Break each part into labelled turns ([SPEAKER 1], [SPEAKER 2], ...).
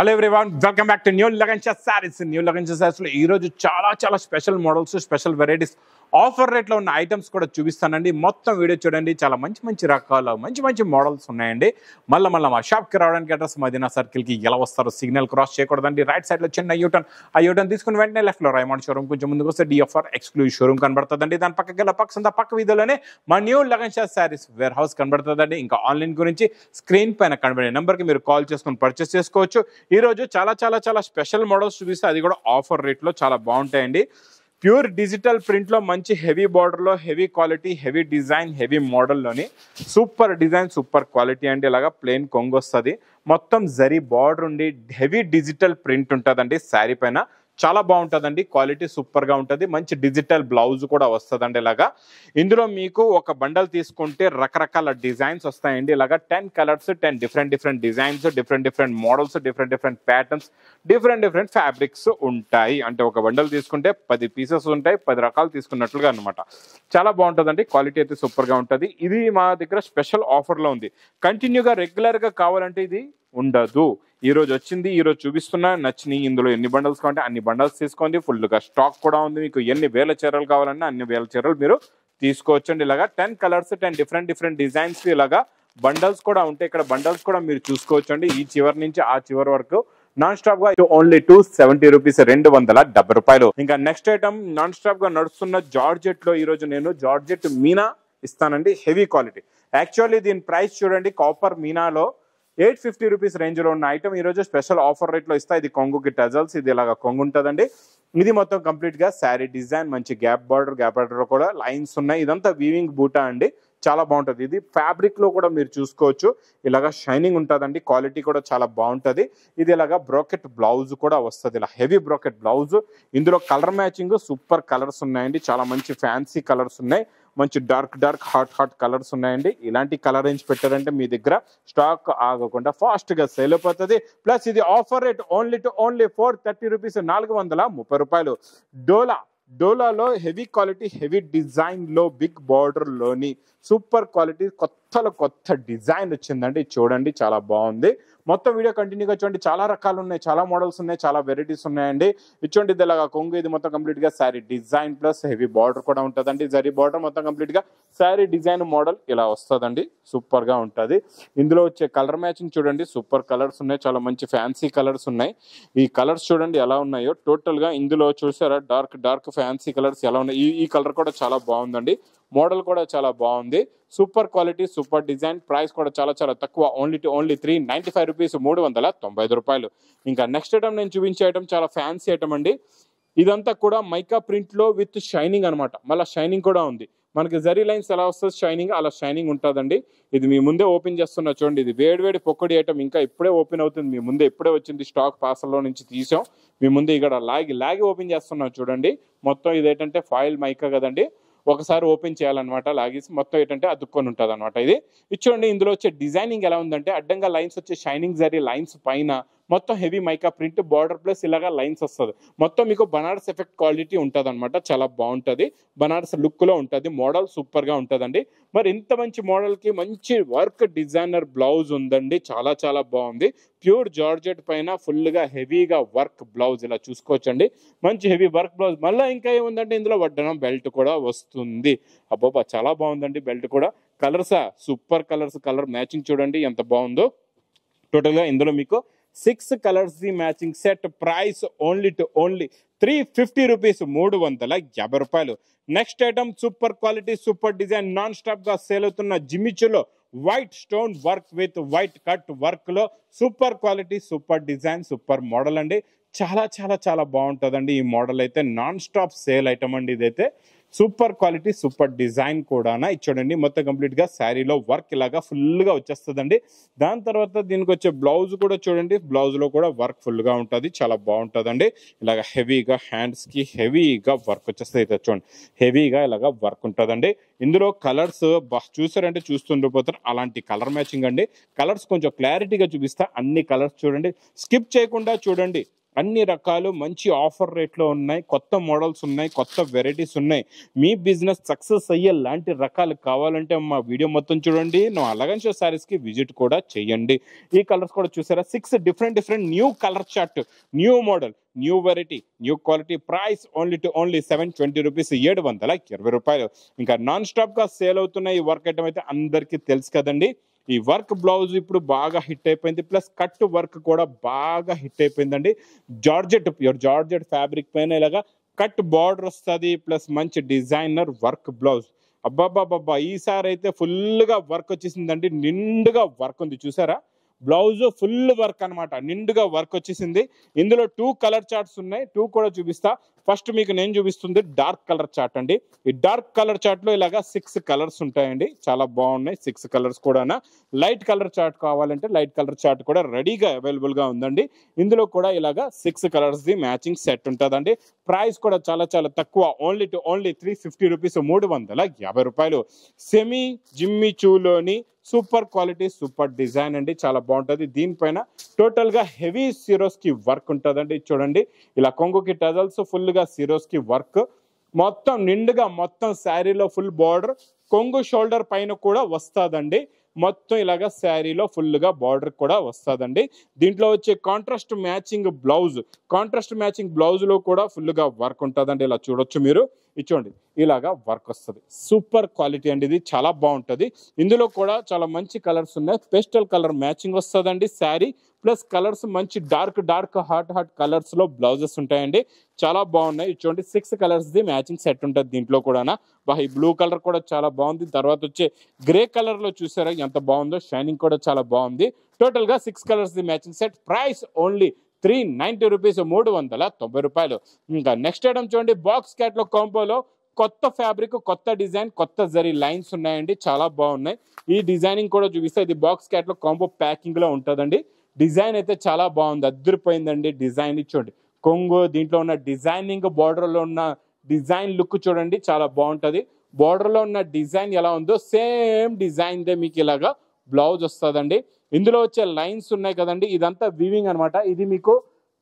[SPEAKER 1] Hello everyone, welcome back to new Lagansha Sarees. New Lagansha సారీస్లో ఈరోజు చాలా special models, special varieties, offer రేట్లో ఉన్న ఐటమ్స్ కూడా చూపిస్తానండి. మొత్తం వీడియో చూడండి. చాలా మంచి రకాల మంచి మోడల్స్ ఉన్నాయండి. మళ్ళీ మా షాప్కి రావడానికి అడ్రస్ మదీనా సర్కిల్కి ఎలా వస్తారు, సిగ్నల్ క్రాస్ చేయకూడదండి. రైట్ సైడ్లో చిన్న యూటర్న్, ఆ యూటర్న్ తీసుకుని వెంటనే లెఫ్ట్లో రైమాండ్ షోరూమ్, కొంచెం ముందుకు వస్తే డిఎఫ్ఆర్ ఎక్స్క్లూజివ్ షోరూమ్ కనబడుతుందండి. దాని పక్కకి పక్క వీధిలోనే మా new Lagansha sarees warehouse కనబడుతుందండి. ఇంకా ఆన్లైన్ గురించి స్క్రీన్ పైన కనబడే నెంబర్కి మీరు కాల్ చేసుకుని పర్చేస్ చేసుకోవచ్చు. ఈరోజు చాలా స్పెషల్ మోడల్స్ చూపిస్తే అది కూడా ఆఫర్ రేట్లో చాలా బాగుంటాయండి. ప్యూర్ డిజిటల్ ప్రింట్లో మంచి హెవీ బార్డర్లో heavy quality, heavy design, heavy మోడల్లోని సూపర్ డిజైన్, సూపర్ క్వాలిటీ అండి. ఇలాగా ప్లెయిన్ కొంగు వస్తుంది, మొత్తం జరీ బార్డర్ ఉండి హెవీ డిజిటల్ ప్రింట్ ఉంటుందండి. శారీ పైన చాలా బాగుంటుందండి. క్వాలిటీ సూపర్గా ఉంటుంది. మంచి డిజిటల్ బ్లౌజ్ కూడా వస్తుందండి. ఇలాగా ఇందులో మీకు ఒక బండల్ తీసుకుంటే రకరకాల డిజైన్స్ వస్తాయండి. ఇలాగా 10 colours, 10 different designs, different models, different patterns, different fabrics ఉంటాయి. అంటే ఒక బండల్ తీసుకుంటే 10 పీసెస్ ఉంటాయి, 10 రకాలు తీసుకున్నట్లుగా అనమాట. చాలా బాగుంటుందండి. క్వాలిటీ అయితే సూపర్గా ఉంటుంది. ఇది మా దగ్గర స్పెషల్ ఆఫర్లో ఉంది. కంటిన్యూగా రెగ్యులర్గా కావాలంటే ఇది ఉండదు. ఈ రోజు వచ్చింది, ఈ రోజు చూపిస్తున్నా. నచ్చినాయి. ఇందులో ఎన్ని బండల్స్ కావాలంటే అన్ని బండల్స్ తీసుకోండి. ఫుల్గా స్టాక్ కూడా ఉంది. మీకు ఎన్ని వేల చీరలు కావాలన్నా అన్ని వేల చీరలు మీరు తీసుకోవచ్చండి. ఇలాగా 10 కలర్స్, 10 డిఫరెంట్ డిజైన్స్, ఇలాగా బండల్స్ కూడా ఉంటాయి. ఇక్కడ బండల్స్ కూడా మీరు చూసుకోవచ్చండి. ఈ చివరి నుంచి ఆ చివరి వరకు నాన్ స్టాప్ గా ఓన్లీ 270 రూపీస్, 270 రూపాయలు. ఇంకా నెక్స్ట్ ఐటమ్ నాన్ స్టాప్ గా నడుస్తున్న జార్జెట్ లో ఈ రోజు నేను జార్జెట్ మీనా ఇస్తానండి. Heavy quality. యాక్చువల్లీ దీని ప్రైస్ చూడండి, కాపర్ మీనాలో 850 రూపీస్ రేంజ్ లో ఉన్న ఐటమ్ ఈ రోజు స్పెషల్ ఆఫర్ రేట్ లో ఇస్తా. ఇది కొంగుకి టజల్స్, ఇది ఇలాగా కొంగు ఉంటుందండి. ఇది మొత్తం కంప్లీట్ గా శారీ డిజైన్, మంచి గ్యాప్ బార్డర్ కూడా లైన్స్ ఉన్నాయి. ఇదంతా వీవింగ్ బూటా అండి. చాలా బాగుంటుంది. ఇది ఫ్యాబ్రిక్ లో కూడా మీరు చూసుకోవచ్చు. ఇలాగా షైనింగ్ ఉంటుందండి. క్వాలిటీ కూడా చాలా బాగుంటుంది. ఇది ఇలాగా బ్రోకెట్ బ్లౌజ్ కూడా వస్తుంది. ఇలా హెవీ బ్రోకెట్ బ్లౌజ్. ఇందులో కలర్ మ్యాచింగ్ సూపర్ కలర్స్ ఉన్నాయండి. చాలా మంచి ఫ్యాన్సీ కలర్స్ ఉన్నాయి. మంచి డార్క్ హాట్ కలర్స్ ఉన్నాయండి. ఇలాంటి కలర్ రేంజ్ పెట్టారంటే మీ దగ్గర స్టాక్ ఆగకుండా ఫాస్ట్ గా సేల్ అయిపోతుంది. ప్లస్ ఇది ఆఫర్ రేట్ ఓన్లీ 430 రూపీస్, 430 రూపాయలు. డోలాలో హెవీ క్వాలిటీ, హెవీ డిజైన్ లో బిగ్ బార్డర్ లోని సూపర్ క్వాలిటీ కొత్త డిజైన్ వచ్చిందండి. చూడండి, చాలా బాగుంది. మొత్తం వీడియో కంటిన్యూగా చూడండి. చాలా రకాలు ఉన్నాయి, చాలా మోడల్స్ ఉన్నాయి, చాలా వెరైటీస్ ఉన్నాయండి. ఇచ్చోండి, ఇది ఇలాగా కొంగు. ఇది మొత్తం కంప్లీట్ గా sari design plus heavy border కూడా ఉంటుందండి. జరీ బార్డర్ మొత్తం కంప్లీట్ గా శారీ డిజైన్ మోడల్ ఇలా వస్తుందండి. సూపర్ గా ఉంటుంది. ఇందులో వచ్చే కలర్ మ్యాచింగ్ చూడండి, సూపర్ కలర్స్ ఉన్నాయి. చాలా మంచి ఫ్యాన్సీ కలర్స్ ఉన్నాయి. ఈ కలర్స్ చూడండి ఎలా ఉన్నాయో. టోటల్ గా ఇందులో చూసారా డార్క్ ఫ్యాన్సీ కలర్స్ ఎలా ఉన్నాయి. ఈ కలర్ కూడా చాలా బాగుందండి. మోడల్ కూడా చాలా బాగుంది. Super quality, super design. Price కూడా చాలా తక్కువ. ఓన్లీ 395 రూపీస్, 395 రూపాయలు. ఇంకా నెక్స్ట్ ఐటమ్ నేను చూపించే ఐటమ్ చాలా ఫ్యాన్సీ ఐటమ్ అండి. ఇదంతా కూడా మైకా ప్రింట్ లో విత్ షైనింగ్ అనమాట. మళ్ళీ షైనింగ్ కూడా ఉంది. మనకి జరీ లైన్స్ ఎలా వస్తుంది షైనింగ్, అలా షైనింగ్ ఉంటుందండి. ఇది మీ ముందే ఓపెన్ చేస్తున్నా చూడండి. ఇది వేడి పొక్కడి ఐటమ్. ఇంకా ఇప్పుడే ఓపెన్ అవుతుంది. మీ ముందే ఇప్పుడే వచ్చింది. స్టాక్ పార్సల్లో నుంచి తీసాం. మీ ముందే ఇక్కడ లాగి ఓపెన్ చేస్తున్నాం చూడండి. మొత్తం ఇదేంటంటే ఫాయిల్ మైకా కదండి. ఒకసారి ఓపెన్ చేయాలన్నమాట. లాగేసి మొత్తం ఏంటంటే అతుక్కొని ఉంటుంది అనమాట. ఇది చూడండి. ఇందులో వచ్చే డిజైనింగ్ ఎలా ఉందంటే అడ్డంగా లైన్స్ వచ్చే షైనింగ్ జరీ లైన్స్ పైన మొత్తం heavy mica print border plus ఇలాగా లైన్స్ వస్తుంది. మొత్తం మీకు బనారస్ ఎఫెక్ట్ క్వాలిటీ ఉంటుంది అనమాట. చాలా బాగుంటుంది. బనారస్ లుక్ లో ఉంటుంది. మోడల్ సూపర్ గా ఉంటుందండి. మరి ఇంత మంచి మోడల్ కి మంచి వర్క్ డిజైనర్ బ్లౌజ్ ఉందండి. చాలా బాగుంది. ప్యూర్ జార్జెట్ పైన ఫుల్ గా హెవీగా వర్క్ బ్లౌజ్ ఇలా చూసుకోవచ్చండి. మంచి హెవీ వర్క్ బ్లౌజ్. మళ్ళీ ఇంకా ఏముందంటే ఇందులో వడ్డనం బెల్ట్ కూడా వస్తుంది. అబ్బా చాలా బాగుందండి. బెల్ట్ కూడా కలర్సా సూపర్ కలర్స్. కలర్ మ్యాచింగ్ చూడండి ఎంత బాగుందో. టోటల్ గా ఇందులో మీకు 6 కలర్స్ ది matching set. Price only 350 rupees, 350 రూపాయలు. Next item super quality, super design, non stop గా సేల్ అవుతున్న జిమిచులో white stone work with white cut work లో super quality, super design, super model అండి. చాలా బాగుంటుందండి. ఈ మోడల్ అయితే నాన్ స్టాప్ సేల్ ఐటమ్ అండి. ఇదైతే సూపర్ క్వాలిటీ, సూపర్ డిజైన్ కూడా. చూడండి మొత్తం కంప్లీట్ గా శారీలో వర్క్ ఇలాగా ఫుల్ గా వచ్చేస్తుందండి. దాని తర్వాత దీనికి వచ్చే బ్లౌజ్ కూడా చూడండి. బ్లౌజ్ లో కూడా వర్క్ ఫుల్ గా ఉంటుంది. చాలా బాగుంటుందండి. ఇలాగ హెవీగా హ్యాండ్స్ కి హెవీగా వర్క్ వచ్చేస్తుంది. చూడండి హెవీగా ఇలాగా వర్క్ ఉంటుందండి. ఇందులో కలర్స్ చూసారంటే చూస్తుండిపోతారు. అలాంటి కలర్ మ్యాచింగ్ అండి. కలర్స్ కొంచెం క్లారిటీగా చూపిస్తా. అన్ని కలర్స్ చూడండి, స్కిప్ చేయకుండా చూడండి. అన్ని రకాలు మంచి ఆఫర్ రేట్లో ఉన్నాయి, కొత్త మోడల్స్ ఉన్నాయి, కొత్త వెరైటీస్ ఉన్నాయి. మీ బిజినెస్ సక్సెస్ అయ్యే లాంటి రకాలు కావాలంటే మా వీడియో మొత్తం చూడండి. నువ్వు అలగన్ షో శారీస్కి విజిట్ కూడా చేయండి. ఈ కలర్స్ కూడా చూసారా, 6 different new colour chart, new model, new variety, new quality. Price only 720 rupees, 720 రూపాయలు. ఇంకా నాన్ స్టాప్ గా సేల్ అవుతున్న ఈ వర్క్ ఐటమ్ అయితే అందరికీ తెలుసు కదండి. ఈ వర్క్ బ్లౌజ్ ఇప్పుడు బాగా హిట్ అయిపోయింది, ప్లస్ కట్ వర్క్ కూడా బాగా హిట్ అయిపోయిందండి. జార్జెట్ ఫ్యాబ్రిక్ పైన ఇలాగా కట్ బార్డర్ వస్తుంది, ప్లస్ మంచి డిజైనర్ వర్క్ బ్లౌజ్. అబ్బాబ్బాబ్బా, ఈసారి అయితే ఫుల్ గా వర్క్ వచ్చేసిందండి, నిండుగా వర్క్ ఉంది చూసారా. బ్లౌజ్ ఫుల్ వర్క్ అనమాట, నిండుగా వర్క్ వచ్చేసింది. ఇందులో 2 కలర్ చార్ట్స్ ఉన్నాయి, 2 కూడా చూపిస్తా. ఫస్ట్ మీకు నేను చూపిస్తుంది డార్క్ కలర్ చార్ట్ అండి. ఈ డార్క్ కలర్ చార్ట్ లో ఇలాగా 6 కలర్స్ ఉంటాయండి, చాలా బాగున్నాయి 6 కలర్స్ కూడా. లైట్ కలర్ చార్ట్ కావాలంటే లైట్ కలర్ చార్ట్ కూడా రెడీగా అవైలబుల్ గా ఉందండి. ఇందులో కూడా ఇలాగా 6 కలర్స్ ది మ్యాచింగ్ సెట్ ఉంటుందండి. ప్రైస్ కూడా చాలా తక్కువ, ఓన్లీ 350 రూపీస్, 350 రూపాయలు. సెమీ జిమ్మి చూలోని సూపర్ క్వాలిటీ, సూపర్ డిజైన్ అండి, చాలా బాగుంటుంది. దీనిపైన టోటల్ గా హెవీ సిరోస్ కి వర్క్ ఉంటుందండి. చూడండి, ఇలా కొంగుకి టజల్స్, ఫుల్ గా సిరోస్ కి వర్క్, మొత్తం నిండుగా మొత్తం శారీలో ఫుల్ బార్డర్, కొంగు షోల్డర్ పైన కూడా వస్తుందండి. మొత్తం ఇలాగా శారీలో ఫుల్ గా బార్డర్ కూడా వస్తుందండి. దీంట్లో వచ్చే కాంట్రాస్ట్ మ్యాచింగ్ బ్లౌజ్ లో కూడా ఫుల్ గా వర్క్ ఉంటుందండి. ఇలా చూడొచ్చు మీరు, ఇచ్చోండి ఇలాగా వర్క్ వస్తుంది. సూపర్ క్వాలిటీ అండి, ఇది చాలా బాగుంటుంది. ఇందులో కూడా చాలా మంచి కలర్స్ ఉన్నాయి, పేస్టల్ కలర్ మ్యాచింగ్ వస్తుందండి శారీ, ప్లస్ కలర్స్ మంచి డార్క్ హాట్ కలర్స్ లో బ్లౌజెస్ ఉంటాయండి, చాలా బాగున్నాయి. చూడండి 6 కలర్స్ ది మ్యాచింగ్ సెట్ ఉంటుంది దీంట్లో కూడా. ఈ బ్లూ కలర్ కూడా చాలా బాగుంది. తర్వాత వచ్చే గ్రే కలర్ లో చూసారా ఎంత బాగుందో, షైనింగ్ కూడా చాలా బాగుంది. టోటల్ గా 6 కలర్స్ ది matching set. Price only 390 rupees, 390 రూపాయలు. ఇంకా నెక్స్ట్ ఐటమ్ చూడండి, బాక్స్ క్యాట్లాగ్ కాంబోలో కొత్త ఫ్యాబ్రిక్, కొత్త డిజైన్, కొత్త జరీ లైన్స్ ఉన్నాయండి, చాలా బాగున్నాయి. ఈ డిజైనింగ్ కూడా చూపిస్తే ఇది బాక్స్ క్యాట్లాగ్ కాంబో ప్యాకింగ్ లో ఉంటుందండి. డిజైన్ అయితే చాలా బాగుంది, అద్దరిపోయిందండి డిజైన్. చూడండి కొంగు, దీంట్లో ఉన్న డిజైనింగ్, బార్డర్ లో ఉన్న డిజైన్ లుక్ చూడండి, చాలా బాగుంటది. బార్డర్ లో ఉన్న డిజైన్ ఎలా ఉందో సేమ్ డిజైన్ దే మీకు ఇలాగా బ్లౌజ్ వస్తుందండి. ఇందులో వచ్చే లైన్స్ ఉన్నాయి కదండి, ఇదంతా వీవింగ్ అనమాట. ఇది మీకు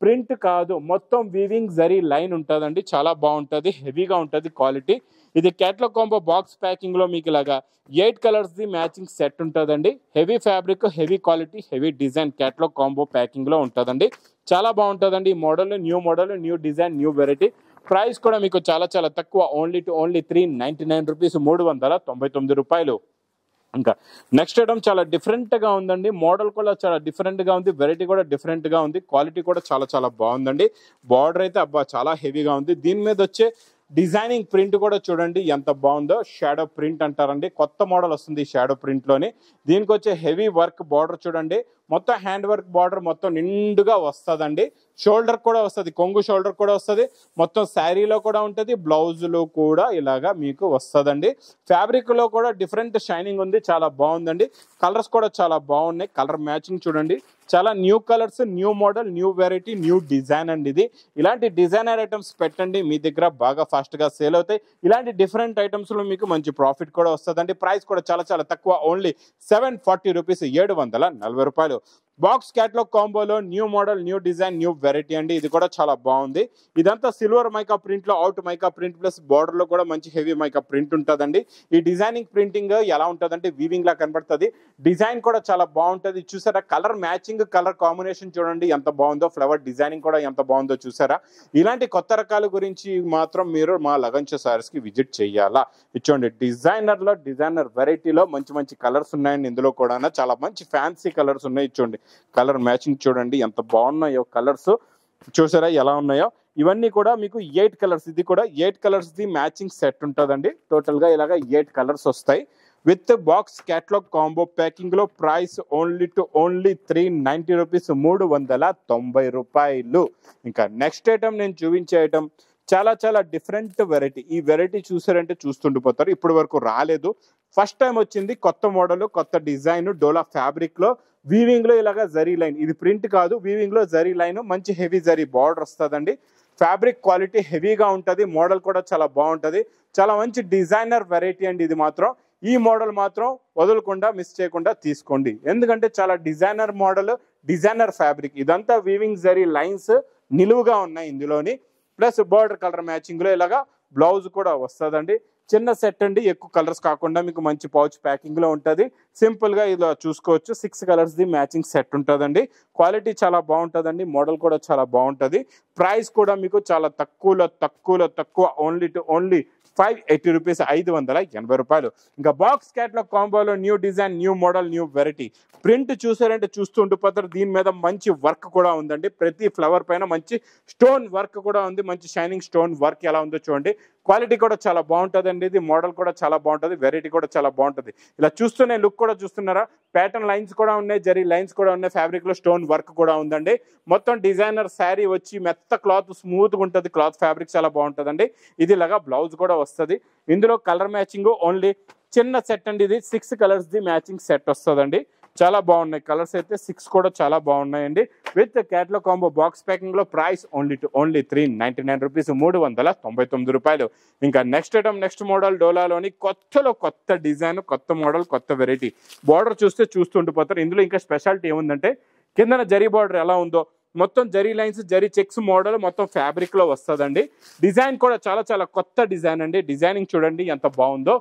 [SPEAKER 1] ప్రింట్ కాదు, మొత్తం వీవింగ్ జరీ లైన్ ఉంటుందండి, చాలా బాగుంటుంది, హెవీగా ఉంటుంది క్వాలిటీ. ఇది క్యాట్లాగ్ కాంబో బాక్స్ ప్యాకింగ్ లో మీకు ఇలాగా 8 కలర్స్ ది మ్యాచింగ్ సెట్ ఉంటుందండి. Heavy fabric, heavy quality, heavy design catalogue combo packing లో ఉంటుందండి, చాలా బాగుంటుందండి. ఈ model, new design, new variety. Price కూడా మీకు చాలా తక్కువ, ఓన్లీ 399 రూపీస్, 399 రూపాయలు. ఇంకా నెక్స్ట్ ఐటమ్ చాలా డిఫరెంట్ గా ఉందండి, మోడల్ కూడా చాలా డిఫరెంట్ గా ఉంది, వెరైటీ కూడా డిఫరెంట్ గా ఉంది, క్వాలిటీ కూడా చాలా బాగుందండి. బార్డర్ అయితే అబ్బా చాలా హెవీగా ఉంది. దీని మీద వచ్చే డిజైనింగ్ ప్రింట్ కూడా చూడండి ఎంత బాగుందో, షాడో ప్రింట్ అంటారండి, కొత్త మోడల్ వస్తుంది షాడో ప్రింట్ లోని. దీనికి వచ్చే హెవీ వర్క్ బార్డర్ చూడండి, మొత్తం హ్యాండ్ వర్క్ బార్డర్ మొత్తం నిండుగా వస్తుందండి. షోల్డర్ కూడా వస్తుంది, కొంగు షోల్డర్ కూడా వస్తుంది, మొత్తం శారీలో కూడా ఉంటుంది, బ్లౌజ్ లో కూడా ఇలాగా మీకు వస్తుందండి. ఫ్యాబ్రిక్ లో కూడా డిఫరెంట్ షైనింగ్ ఉంది, చాలా బాగుందండి. కలర్స్ కూడా చాలా బాగున్నాయి, కలర్ మ్యాచింగ్ చూడండి, చాలా new colours, new model, new variety, new design అండి ఇది. ఇలాంటి డిజైనర్ ఐటమ్స్ పెట్టండి, మీ దగ్గర బాగా ఫాస్ట్ గా సేల్ అవుతాయి. ఇలాంటి డిఫరెంట్ ఐటమ్స్ లో మీకు మంచి ప్రాఫిట్ కూడా వస్తుందండి. ప్రైస్ కూడా చాలా తక్కువ, ఓన్లీ 740 రూపీస్, 740 రూపాయలు. బాక్స్ క్యాట్లాగ్ కాంబోలో new model, new design, new variety అండి, ఇది కూడా చాలా బాగుంది. ఇదంతా సిల్వర్ మైకా ప్రింట్ లో, out mica print plus border లో కూడా మంచి హెవీ మైకా ప్రింట్ ఉంటుందండి. ఈ డిజైనింగ్ ప్రింటింగ్ ఎలా ఉంటుందంటే వీవింగ్ లా కనబడుతుంది, డిజైన్ కూడా చాలా బాగుంటుంది. చూసారా కలర్ మ్యాచింగ్, కలర్ కాంబినేషన్ చూడండి ఎంత బాగుందో, ఫ్లవర్ డిజైనింగ్ కూడా ఎంత బాగుందో చూసారా. ఇలాంటి కొత్త రకాల గురించి మాత్రం మీరు మా లగన్ షో సారీస్ కి విజిట్ చేయాలా. చూడండి డిజైనర్ వెరైటీలో మంచి కలర్స్ ఉన్నాయండి. ఇందులో కూడా చాలా మంచి ఫ్యాన్సీ కలర్స్ ఉన్నాయి. చూడండి కలర్ మ్యాచింగ్ చూడండి ఎంత బాగున్నాయో, కలర్స్ చూసారా ఎలా ఉన్నాయో. ఇవన్నీ కూడా మీకు 8 కలర్స్, ఇది కూడా 8 కలర్స్ ది మ్యాచింగ్ సెట్ ఉంటుందండి. టోటల్ గా ఇలాగా 8 కలర్స్ వస్తాయి with box catalogue combo packing లో. ప్రైస్ ఓన్లీ 390 రూపీస్, 390 రూపాయలు. ఇంకా నెక్స్ట్ ఐటమ్ నేను చూపించే ఐటమ్ చాలా డిఫరెంట్ వెరైటీ. ఈ వెరైటీ చూసారంటే చూస్తుండిపోతారు, ఇప్పటి వరకు రాలేదు, ఫస్ట్ టైం వచ్చింది. కొత్త మోడల్, కొత్త డిజైన్, డోలా ఫ్యాబ్రిక్ లో వీవింగ్ లో ఇలాగా జరీ లైన్, ఇది ప్రింట్ కాదు, వీవింగ్ లో జరీ లైన్, మంచి హెవీ జరీ బార్డర్ వస్తుందండి. ఫ్యాబ్రిక్ క్వాలిటీ హెవీగా ఉంటుంది, మోడల్ కూడా చాలా బాగుంటుంది, చాలా మంచి డిజైనర్ వెరైటీ అండి ఇది మాత్రం. ఈ మోడల్ మాత్రం వదలకుండా మిస్ చేయకుండా తీసుకోండి, ఎందుకంటే చాలా డిజైనర్ మోడల్, డిజైనర్ ఫ్యాబ్రిక్. ఇదంతా వీవింగ్ జరీ లైన్స్, నిలువుగా ఉన్నాయి ఇందులోని. ప్లస్ బార్డర్ కలర్ మ్యాచింగ్ లో ఇలాగా బ్లౌజ్ కూడా వస్తుందండి. చిన్న సెట్ అండి, ఎక్కువ కలర్స్ కాకుండా మీకు మంచి పౌచ్ ప్యాకింగ్ లో ఉంటుంది. సింపుల్ గా ఇలా చూసుకోవచ్చు. 6 కలర్స్ ది మ్యాచింగ్ సెట్ ఉంటుందండి. క్వాలిటీ చాలా బాగుంటుందండి, మోడల్ కూడా చాలా బాగుంటుంది. ప్రైస్ కూడా మీకు చాలా తక్కువ ఓన్లీ 580 రూపీస్, 580 రూపాయలు. ఇంకా బాక్స్ క్యాట్లాగ్ కాంబోలో new design, new model, new variety. Print చూసారంటే చూస్తూ ఉండిపోతారు. దీని మీద మంచి వర్క్ కూడా ఉందండి. ప్రతి ఫ్లవర్ పైన మంచి స్టోన్ వర్క్ కూడా ఉంది. మంచి షైనింగ్ స్టోన్ వర్క్ ఎలా ఉందో చూడండి. క్వాలిటీ కూడా చాలా బాగుంటుంది అండి. ఇది మోడల్ కూడా చాలా బాగుంటుంది, వెరైటీ కూడా చాలా బాగుంటుంది. ఇలా చూస్తూనే లుక్ కూడా చూస్తున్నారా, ప్యాటర్న్ లైన్స్ కూడా ఉన్నాయి, జరీ లైన్స్ కూడా ఉన్నాయి, ఫ్యాబ్రిక్ లో స్టోన్ వర్క్ కూడా ఉందండి. మొత్తం డిజైనర్ శారీ వచ్చి మెత్త క్లాత్, స్మూత్ గా ఉంటుంది. క్లాత్ ఫ్యాబ్రిక్ చాలా బాగుంటుందండి. ఇది ఇలాగా బ్లౌజ్ కూడా వస్తుంది. ఇందులో కలర్ మ్యాచింగ్ ఓన్లీ చిన్న సెట్ అండి. ఇది 6 కలర్స్ ది మ్యాచింగ్ సెట్ వస్తుందండి. చాలా బాగున్నాయి కలర్స్ అయితే, 6 కూడా చాలా బాగున్నాయండి. With catalogue combo box packing లో ప్రైస్ ఓన్లీ 399 రూపీస్, 399 రూపాయలు. ఇంకా నెక్స్ట్ ఐటమ్, నెక్స్ట్ మోడల్ డోలాలోని కొత్త డిజైన్, కొత్త మోడల్, కొత్త వెరైటీ. బార్డర్ చూస్తూ ఉండిపోతారు. ఇందులో ఇంకా స్పెషాలిటీ ఏముందంటే కిందన జరీ బార్డర్ ఎలా ఉందో మొత్తం zari lines, zari checks model మొత్తం ఫ్యాబ్రిక్ లో వస్తుందండి. డిజైన్ కూడా చాలా కొత్త డిజైన్ అండి. డిజైనింగ్ చూడండి ఎంత బాగుందో.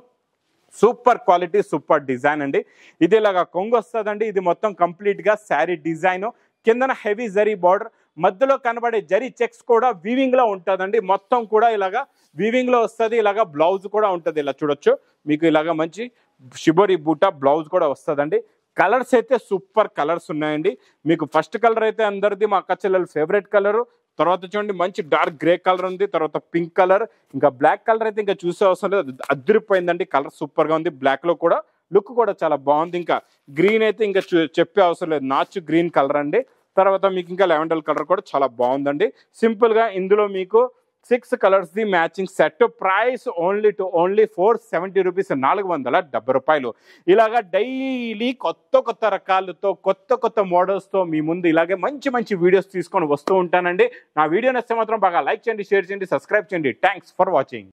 [SPEAKER 1] సూపర్ క్వాలిటీ, సూపర్ డిజైన్ అండి. ఇది ఇలాగా కొంగు వస్తుందండి. ఇది మొత్తం కంప్లీట్ గా శారీ డిజైన్. కిందన హెవీ జరీ బార్డర్, మధ్యలో కనబడే జరీ చెక్స్ కూడా వీవింగ్ లో ఉంటుందండి. మొత్తం కూడా ఇలాగా వీవింగ్ లో వస్తుంది. ఇలాగా బ్లౌజ్ కూడా ఉంటుంది. ఇలా చూడొచ్చు మీకు. ఇలాగా మంచి షిబోరి బూటా బ్లౌజ్ కూడా వస్తుందండి. కలర్స్ అయితే సూపర్ కలర్స్ ఉన్నాయండి. మీకు ఫస్ట్ కలర్ అయితే అందరిది మా అక్క చెల్లెల ఫేవరెట్ కలర్. తర్వాత చూడండి మంచి డార్క్ గ్రే కలర్ ఉంది. తర్వాత పింక్ కలర్, ఇంకా బ్లాక్ కలర్ అయితే ఇంకా చూసే అవసరం లేదు, అదిరిపోయిందండి. కలర్ సూపర్ గా ఉంది. బ్లాక్ లో కూడా లుక్ కూడా చాలా బాగుంది. ఇంకా గ్రీన్ అయితే ఇంకా చెప్పే అవసరం లేదు, నాచు గ్రీన్ కలర్ అండి. తర్వాత మీకు ఇంకా లెవెండర్ కలర్ కూడా చాలా బాగుందండి. సింపుల్ గా ఇందులో మీకు 6 కలర్స్ ది matching set. Price only 470 rupees, 470 రూపాయలు. ఇలాగా డైలీ కొత్త రకాలతో, కొత్త మోడల్స్ తో మీ ముందు ఇలాగే మంచి వీడియోస్ తీసుకొని వస్తూ ఉంటానండి. నా వీడియో నచ్చితే మాత్రం బాగా లైక్ చేయండి, షేర్ చేయండి, సబ్స్క్రైబ్ చేయండి. Thanks for watching.